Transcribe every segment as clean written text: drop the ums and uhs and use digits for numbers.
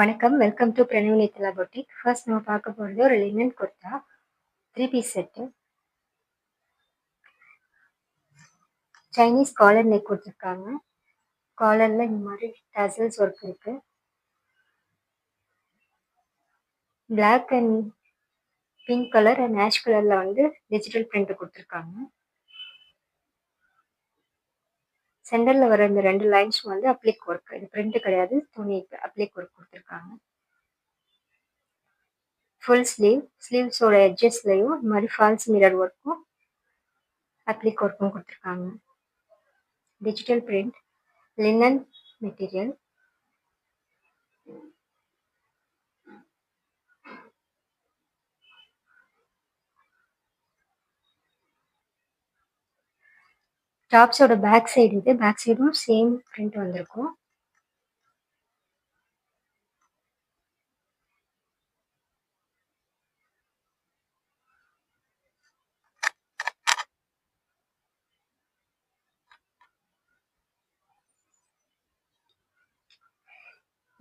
வணக்கம். Welcome to Pranav Netra boutique. First நம்ம பார்க்க போறது ஒரு linen kurta 3 piece set. Chinese collar neck கொடுத்துருக்காங்க. காலர்ல இந்த மாதிரி டசல்ஸ் ஒர்க் இருக்கு. Black and pink colour and ash கலர்ல வந்து டிஜிட்டல் பிரிண்ட் கொடுத்துருக்காங்க. சென்டர்ல வர இந்த 2 லைன்ஸ் வந்து அப்ளிக் ஒர்க். இது பிரிண்ட் கிடையாது, துணி அப்ளிக் ஒர்க் கொடுத்துருக்காங்க. ஃபுல் ஸ்லீவ்ஸோட எட்ஜஸ்லையும் இந்த மாதிரி ஃபால்ஸ் மிரர் ஒர்க்கும் அப்ளிக் ஒர்க்கும் கொடுத்துருக்காங்க. Digital print, linen material. டாப்ஸோட பேக் சைடு இது. பேக் சைடும் சேம் பிரிண்ட் வந்திருக்கும்.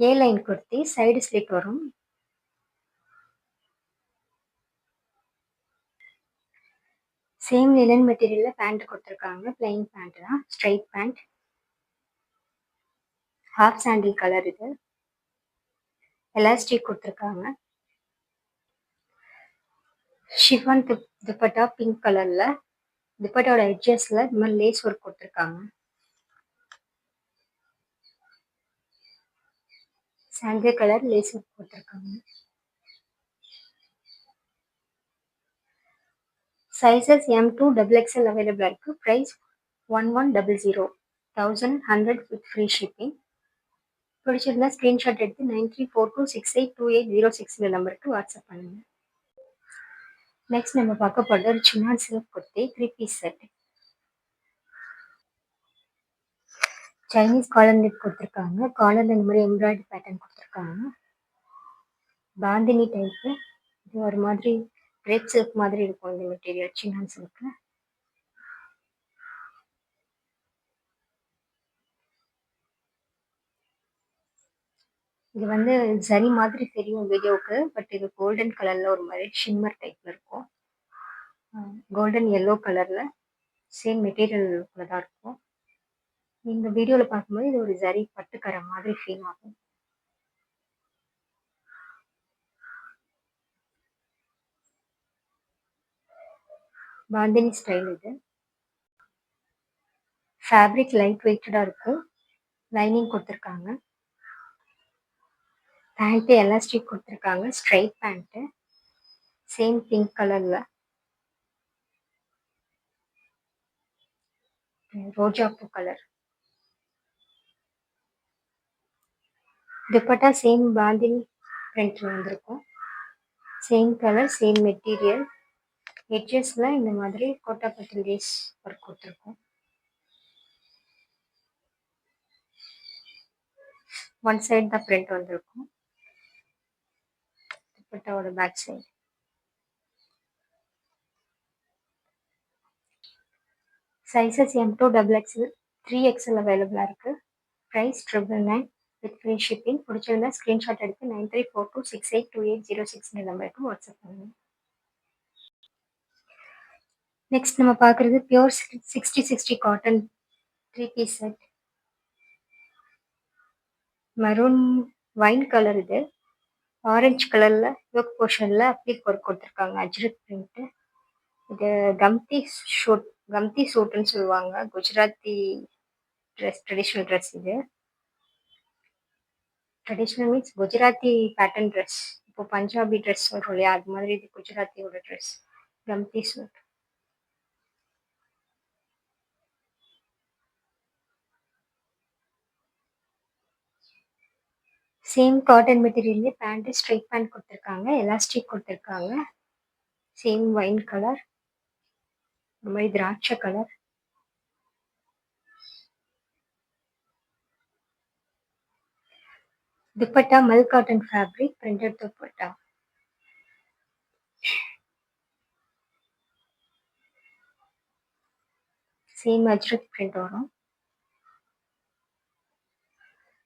A line kurti, side slit வரும். சேம் லினன் மெட்டீரியல்ல பேண்ட் கொடுத்துருக்காங்க. பிளைன் பேண்ட் தான், straight pant. Half sandal colour இது. எலாஸ்டிக் கொடுத்துருக்காங்க. ஷிஃபான் துப்பட்டா பிங்க் கலர்ல. துப்பட்டாவோட எட்ஜஸ்ல இந்த மாதிரி லேஸ் ஒர்க் கொடுத்துருக்காங்க. சாண்டில் கலர் லேஸ் ஒர்க் கொடுத்துருக்காங்க. சைஸஸ் M2 XXL அவைலபிளா இருக்கு. Price 1100, 1100 with free shipping. பிடிச்சிருந்தா ஸ்க்ரீன்ஷாட் எடுத்து 9342682806 நம்பருக்கு வாட்ஸ்அப் பண்ணுங்க. நெக்ஸ்ட் நம்ம பார்க்க போகிறது ஒரு சின்ன silk kurti 3 piece set. Chinese collar net கொடுத்துருக்காங்க. காலர்ல இந்த மாதிரி எம்ப்ராய்டரி பேட்டர்ன் கொடுத்துருக்காங்க. பாந்தினி டைப்பு. இது ஒரு மாதிரி கிரேப் சில்க் மாதிரி இருக்கும் இந்த மெட்டீரியல், சின்ன சில்க். இது வந்து ஜரி மாதிரி தெரியும் வீடியோவுக்கு, பட் இது கோல்டன் கலர்ல ஒரு மாதிரி ஷிம்மர் டைப்ல இருக்கும். கோல்டன் எல்லோ கலர்ல சேம் மெட்டீரியல் தான் இருக்கும். இந்த வீடியோவில் பார்க்கும்போது இது ஒரு ஜரி பட்டுக்கரை மாதிரி ஃபீல் ஆகும். பாந்தினி ஸ்டைல் இது. ஃபேப்ரிக் லைட் வெயிட்டடாக இருக்கு. லைனிங் கொடுத்துருக்காங்க. பேண்ட்டு எலாஸ்டிக் கொடுத்துருக்காங்க. ஸ்ட்ரைட் பேண்ட்டு, சேம் பிங்க் கலர்ல. ரோஜா பூ கலர். துப்பட்டா சேம் பாந்தினி பிரிண்ட்ல வந்திருக்கும். Same colour, same material. எட்ஜஸ்ல இந்த மாதிரி கோட்டாப்பட்டி லேஸ் ஒர்க் கொடுத்துருக்கோம். ஒன் சைடு தான் பிரிண்ட் வந்திருக்கும். துப்பட்டாவோட back side. Sizes M2 XXL 3XL அவைலபிளா இருக்கு. Price 999 with free shipping. பிடிச்சிருந்தா ஸ்க்ரீன்ஷாட் எடுத்து 9342682806 நம்பருக்கு வாட்ஸ்அப் பண்ணுங்க. நெக்ஸ்ட் நம்ம பார்க்குறது pure 60/60 cotton 3 piece set. Maroon wine colour இது. ஆரஞ்சு கலர்ல யோக் போர்ஷன்ல அப்ளிக் ஒர்க் கொடுத்துருக்காங்க. அஜ்ரக் பிரிண்ட். இது கம்தி சூட்டுன்னு சொல்லுவாங்க. குஜராத்தி ட்ரெஸ், ட்ரெடிஷ்னல் ட்ரெஸ் இது. Traditional means Gujarati pattern dress. இப்போ பஞ்சாபி ட்ரெஸ் சொல்கிறோம் இல்லையா, அது மாதிரி இது குஜராத்தியோட dress. Gamthi suit. Same cotton மெட்டீரியல்லே பேண்ட்டு ஸ்ட்ரைட் பேண்ட் கொடுத்துருக்காங்க. எலாஸ்டிக் கொடுத்துருக்காங்க. சேம் வைன் கலர், இந்த மாதிரி திராட்சை கலர். Dupatta mul cotton fabric printed dupatta. Same Ajrakh print வரும்.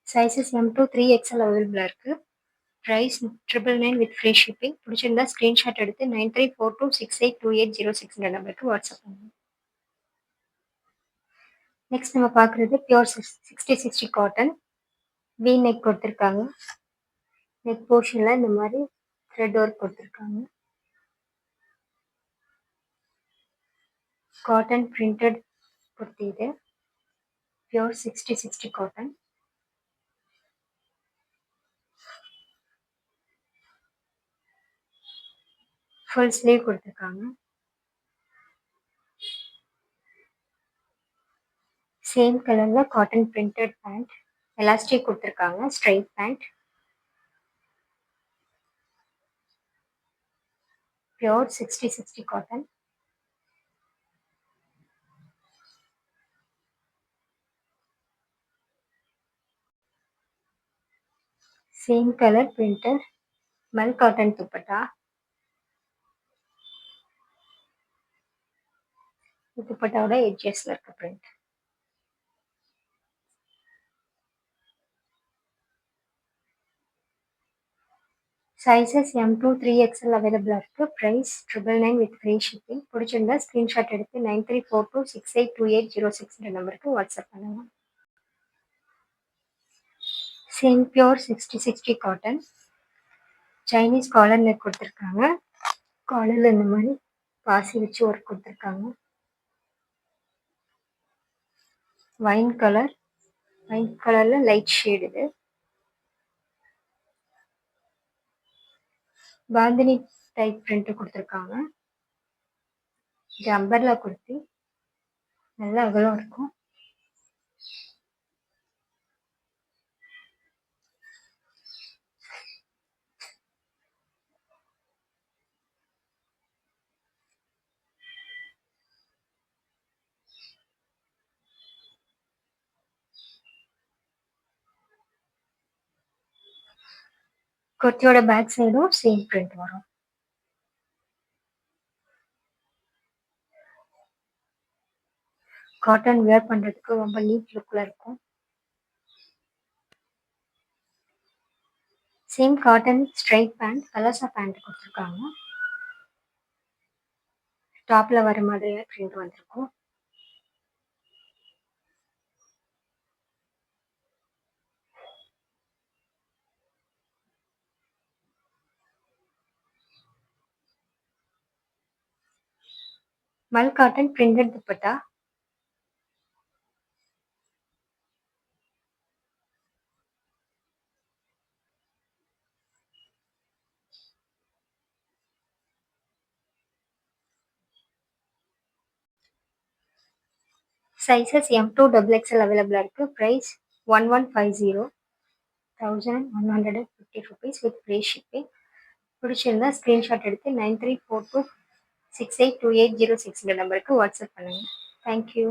சைஸஸ் M2 3XL அவைலபிளா இருக்கு. Price 999 with free shipping. பிடிச்சிருந்தா ஸ்க்ரீன்ஷாட் எடுத்து 9342682806 நம்பருக்கு வாட்ஸ்அப் பண்ணுங்க. நெக்ஸ்ட் நம்ம பார்க்குறது பியூர் 60/60 காட்டன் வி நெக் கொடுத்துருக்காங்க. நெக் போர்ஷனில் இந்த மாதிரி த்ரெட் ஒர்க் கொடுத்துருக்காங்க. காட்டன் பிரிண்டட் குர்த்தி இது. Pure 60/60 cotton. ஃபுல் ஸ்லீவ் கொடுத்துருக்காங்க. சேம் கலரில் காட்டன் பிரிண்டட் பேண்ட், எலாஸ்டிக் கொடுத்துருக்காங்க. Straight pant, pure 60/60 cotton. Same colour printed mul cotton dupatta. துப்பட்டாவோட எட்ஜஸ்ல இருக்க பிரிண்ட். சைஸஸ் M2 3XL அவைலபிளாக இருக்குது. Price 999 with free shipping. பிடிச்சிருந்தா ஸ்க்ரீன்ஷாட் எடுத்து 9342682806 நம்பருக்கு வாட்ஸ்அப் பண்ணுங்கள். Same pure 60/60 cotton. Chinese collar neck கொடுத்துருக்காங்க. காலரில் இந்த மாதிரி பாசி வச்சு ஒர்க் கொடுத்துருக்காங்க. வைன் கலரில் லைட் ஷேட் இது. பாந்தினி டைப் பிரிண்ட் கொடுத்துருக்காங்க. இது அம்பர்லா குர்த்தி. நல்லா அகலம் இருக்கும். குர்த்தியோட பேக் சைடும் சேம் பிரிண்ட் வரும். காட்டன் வேர் பண்ணுறதுக்கு ரொம்ப நீட் லுக்கில் இருக்கும். சேம் காட்டன் ஸ்ட்ரைட் பேண்ட், கலர்ஸா பேண்ட் கொடுத்துருக்காங்க. டாப்பில் வர மாதிரியே பிரிண்ட் வந்திருக்கும். Mul cotton printed dupatta. Sizes M2 XXL அவைலபிளாக இருக்குது. Price 1150 1150 rupees with free shipping. பிடிச்சிருந்தா ஸ்க்ரீன்ஷாட் எடுத்து 9342682806 நம்பருக்கு வாட்ஸ்அப் பண்ணுங்கள். தேங்க்யூ.